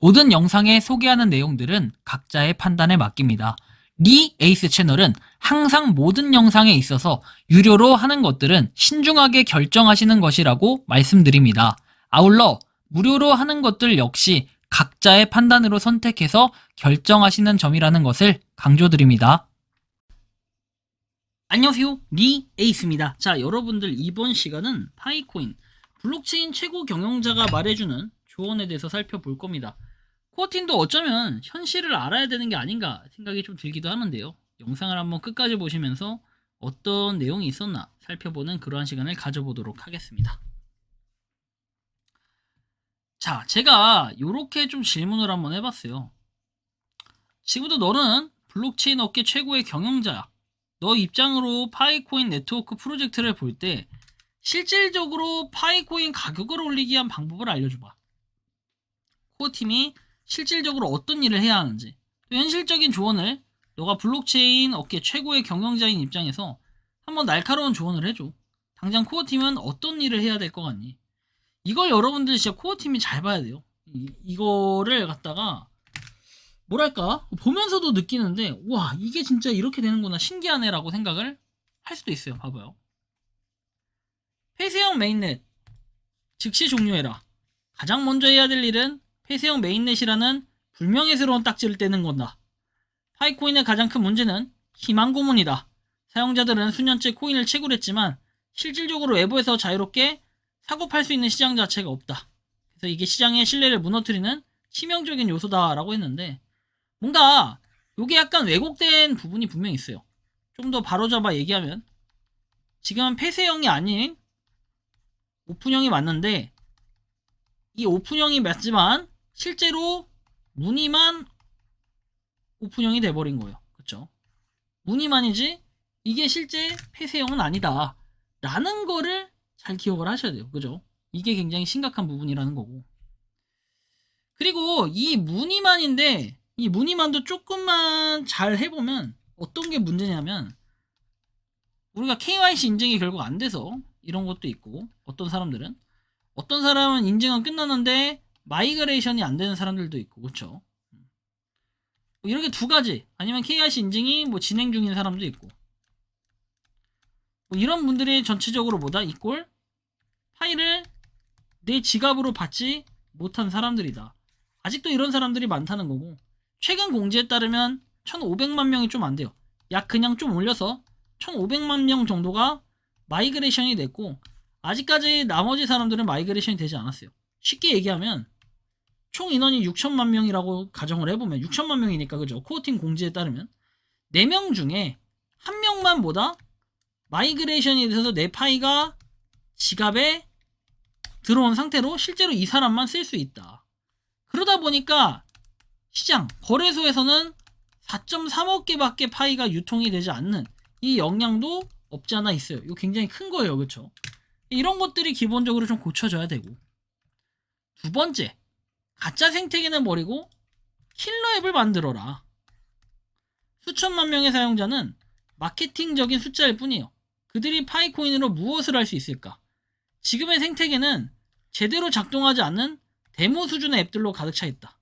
모든 영상에 소개하는 내용들은 각자의 판단에 맡깁니다. 리 에이스 채널은 항상 모든 영상에 있어서 유료로 하는 것들은 신중하게 결정하시는 것이라고 말씀드립니다. 아울러 무료로 하는 것들 역시 각자의 판단으로 선택해서 결정하시는 점이라는 것을 강조드립니다. 안녕하세요, 리 에이스입니다. 자, 여러분들 이번 시간은 파이코인 블록체인 최고 경영자가 말해주는 조언에 대해서 살펴볼 겁니다. 코어팀도 어쩌면 현실을 알아야 되는 게 아닌가 생각이 좀 들기도 하는데요. 영상을 한번 끝까지 보시면서 어떤 내용이 있었나 살펴보는 그러한 시간을 가져보도록 하겠습니다. 자, 제가 이렇게 좀 질문을 한번 해봤어요. 지금부터 너는 블록체인 업계 최고의 경영자야. 너 입장으로 파이코인 네트워크 프로젝트를 볼 때 실질적으로 파이코인 가격을 올리기 위한 방법을 알려줘봐. 코어팀이 실질적으로 어떤 일을 해야 하는지, 또 현실적인 조언을 너가 블록체인 업계 최고의 경영자인 입장에서 한번 날카로운 조언을 해줘. 당장 코어팀은 어떤 일을 해야 될 것 같니? 이걸 여러분들 진짜 코어팀이 잘 봐야 돼요. 이거를 갖다가 뭐랄까 보면서도 느끼는데 와, 이게 진짜 이렇게 되는구나, 신기하네 라고 생각을 할 수도 있어요. 봐봐요. 폐쇄형 메인넷 즉시 종료해라. 가장 먼저 해야 될 일은 폐쇄형 메인넷이라는 불명예스러운 딱지를 떼는 건다. 파이코인의 가장 큰 문제는 희망 고문이다. 사용자들은 수년째 코인을 채굴했지만 실질적으로 외부에서 자유롭게 사고 팔 수 있는 시장 자체가 없다. 그래서 이게 시장의 신뢰를 무너뜨리는 치명적인 요소다라고 했는데, 뭔가 이게 약간 왜곡된 부분이 분명히 있어요. 좀 더 바로잡아 얘기하면, 지금은 폐쇄형이 아닌 오픈형이 맞는데, 이 오픈형이 맞지만 실제로 무늬만 오픈형이 돼버린 거예요. 그쵸? 무늬만이지 이게 실제 폐쇄형은 아니다 라는 거를 잘 기억을 하셔야 돼요. 그죠? 이게 굉장히 심각한 부분이라는 거고, 그리고 이 무늬만인데 이 무늬만도 조금만 잘 해보면 어떤 게 문제냐면, 우리가 KYC 인증이 결국 안 돼서 이런 것도 있고, 어떤 사람은 인증은 끝났는데 마이그레이션이 안 되는 사람들도 있고, 그쵸? 이렇게 두 가지, 아니면 KYC 인증이 진행 중인 사람도 있고, 이런 분들이 전체적으로 뭐다? 이꼴 파일을 내 지갑으로 받지 못한 사람들이다. 아직도 이런 사람들이 많다는 거고, 최근 공지에 따르면 1,500만 명이 좀 안 돼요. 약 그냥 좀 올려서 1,500만 명 정도가 마이그레이션이 됐고, 아직까지 나머지 사람들은 마이그레이션이 되지 않았어요. 쉽게 얘기하면 총 인원이 6천만 명이라고 가정을 해보면 6천만 명이니까, 그죠? 코어팀 공지에 따르면 4명 중에 1명만 보다 마이그레이션이 돼서 내 파이가 지갑에 들어온 상태로 실제로 이 사람만 쓸 수 있다. 그러다 보니까 시장, 거래소에서는 4.3억 개밖에 파이가 유통이 되지 않는 이 영향도 없지 않아 있어요. 이거 굉장히 큰 거예요. 그쵸? 이런 것들이 기본적으로 좀 고쳐져야 되고, 두 번째, 가짜 생태계는 버리고 킬러 앱을 만들어라. 수천만 명의 사용자는 마케팅적인 숫자일 뿐이에요. 그들이 파이코인으로 무엇을 할 수 있을까? 지금의 생태계는 제대로 작동하지 않는 데모 수준의 앱들로 가득 차 있다.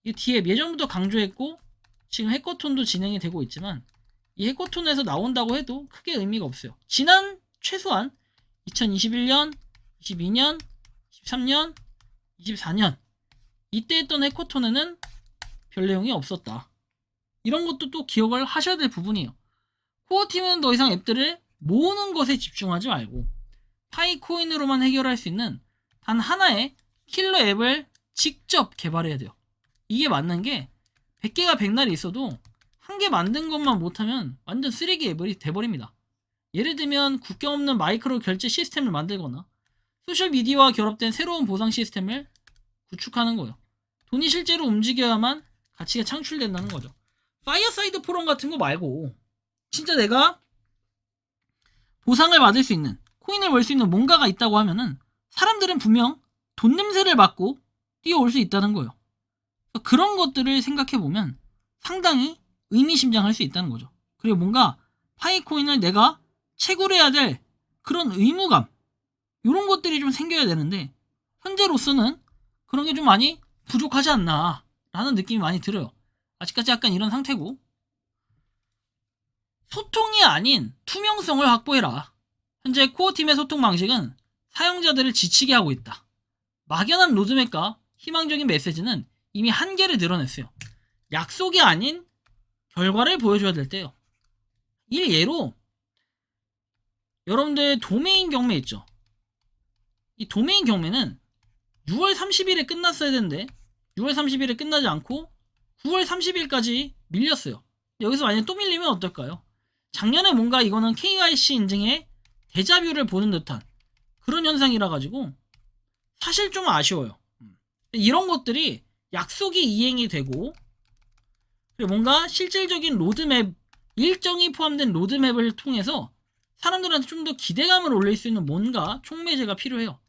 이 D앱 예전부터 강조했고 지금 해커톤도 진행이 되고 있지만, 이 해커톤에서 나온다고 해도 크게 의미가 없어요. 지난 최소한 2021년, 22년, 23년, 24년 이때 했던 해커톤에는 별 내용이 없었다. 이런 것도 또 기억을 하셔야 될 부분이에요. 코어팀은 더 이상 앱들을 모으는 것에 집중하지 말고 파이코인으로만 해결할 수 있는 단 하나의 킬러 앱을 직접 개발해야 돼요. 이게 맞는 게 100개가 100날이 있어도 한 개 만든 것만 못하면 완전 쓰레기 앱이 돼버립니다. 예를 들면 국경 없는 마이크로 결제 시스템을 만들거나 소셜미디어와 결합된 새로운 보상 시스템을 구축하는 거예요. 돈이 실제로 움직여야만 가치가 창출된다는 거죠. 파이어사이드 포럼 같은 거 말고 진짜 내가 보상을 받을 수 있는, 코인을 벌 수 있는 뭔가가 있다고 하면은 사람들은 분명 돈 냄새를 맡고 뛰어올 수 있다는 거예요. 그런 것들을 생각해보면 상당히 의미심장할 수 있다는 거죠. 그리고 뭔가 파이코인을 내가 채굴해야 될 그런 의무감, 이런 것들이 좀 생겨야 되는데, 현재로서는 그런 게 좀 많이 부족하지 않나 라는 느낌이 많이 들어요. 아직까지 약간 이런 상태고, 소통이 아닌 투명성을 확보해라. 현재 코어팀의 소통 방식은 사용자들을 지치게 하고 있다. 막연한 로드맵과 희망적인 메시지는 이미 한계를 드러냈어요. 약속이 아닌 결과를 보여줘야 될 때요. 이 예로 여러분들 도메인 경매 있죠. 이 도메인 경매는 6월 30일에 끝났어야 되는데 6월 30일에 끝나지 않고 9월 30일까지 밀렸어요. 여기서 만약에 또 밀리면 어떨까요? 작년에 뭔가 이거는 KYC 인증의 데자뷰를 보는 듯한 그런 현상이라 가지고 사실 좀 아쉬워요. 이런 것들이 약속이 이행이 되고, 그리고 뭔가 실질적인 로드맵, 일정이 포함된 로드맵을 통해서 사람들한테 좀 더 기대감을 올릴 수 있는 뭔가 촉매제가 필요해요.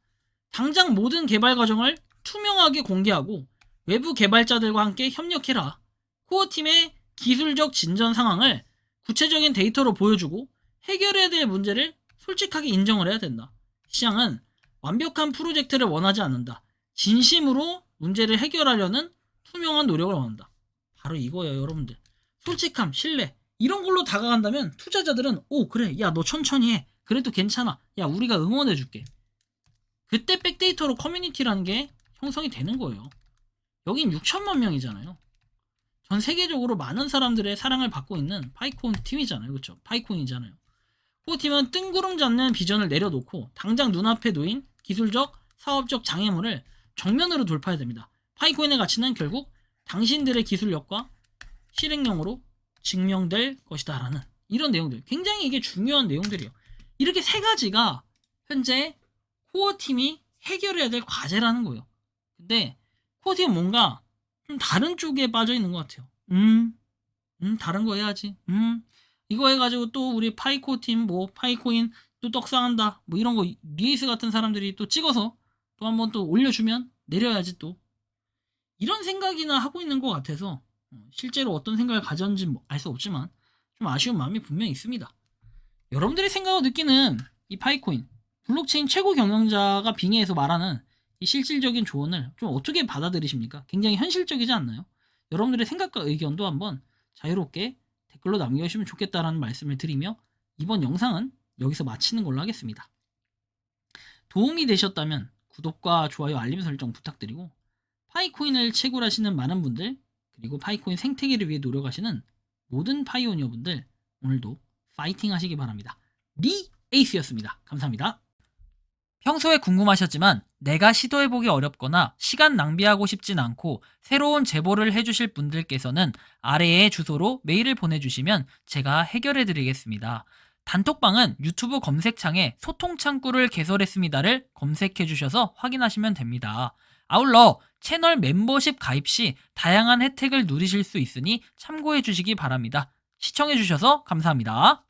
당장 모든 개발 과정을 투명하게 공개하고 외부 개발자들과 함께 협력해라. 코어팀의 기술적 진전 상황을 구체적인 데이터로 보여주고 해결해야 될 문제를 솔직하게 인정을 해야 된다. 시장은 완벽한 프로젝트를 원하지 않는다. 진심으로 문제를 해결하려는 투명한 노력을 원한다. 바로 이거예요, 여러분들. 솔직함, 신뢰 이런 걸로 다가간다면 투자자들은 오 그래, 야 너 천천히 해. 그래도 괜찮아. 야 우리가 응원해줄게. 그때 백데이터로 커뮤니티라는 게 형성이 되는 거예요. 여긴 6천만 명이잖아요. 전 세계적으로 많은 사람들의 사랑을 받고 있는 파이콘 팀이잖아요. 그렇죠? 파이콘이잖아요. 코어팀은 뜬구름 잡는 비전을 내려놓고 당장 눈앞에 놓인 기술적, 사업적 장애물을 정면으로 돌파해야 됩니다. 파이코인의 가치는 결국 당신들의 기술력과 실행력으로 증명될 것이다 라는 이런 내용들, 굉장히 이게 중요한 내용들이에요. 이렇게 세 가지가 현재 코어팀이 해결해야 될 과제라는 거예요. 근데 코어팀은 뭔가 좀 다른 쪽에 빠져 있는 것 같아요. 다른 거 해야지. 이거 해가지고 또 우리 파이코 팀 뭐 파이코인 또 떡상한다 뭐 이런 거 리에이스 같은 사람들이 또 찍어서 또 한번 또 올려주면 내려야지 또 이런 생각이나 하고 있는 것 같아서 실제로 어떤 생각을 가졌는지 알 수 없지만 좀 아쉬운 마음이 분명히 있습니다. 여러분들의 생각을 느끼는 이 파이코인 블록체인 최고 경영자가 빙의해서 말하는 이 실질적인 조언을 좀 어떻게 받아들이십니까? 굉장히 현실적이지 않나요? 여러분들의 생각과 의견도 한번 자유롭게 댓글로 남겨주시면 좋겠다라는 말씀을 드리며 이번 영상은 여기서 마치는 걸로 하겠습니다. 도움이 되셨다면 구독과 좋아요, 알림 설정 부탁드리고 파이코인을 채굴하시는 많은 분들 그리고 파이코인 생태계를 위해 노력하시는 모든 파이오니어 분들 오늘도 파이팅 하시기 바랍니다. 리에이스였습니다. 감사합니다. 평소에 궁금하셨지만 내가 시도해보기 어렵거나 시간 낭비하고 싶진 않고 새로운 제보를 해주실 분들께서는 아래의 주소로 메일을 보내주시면 제가 해결해드리겠습니다. 단톡방은 유튜브 검색창에 소통창구를 개설했습니다를 검색해주셔서 확인하시면 됩니다. 아울러 채널 멤버십 가입 시 다양한 혜택을 누리실 수 있으니 참고해주시기 바랍니다. 시청해주셔서 감사합니다.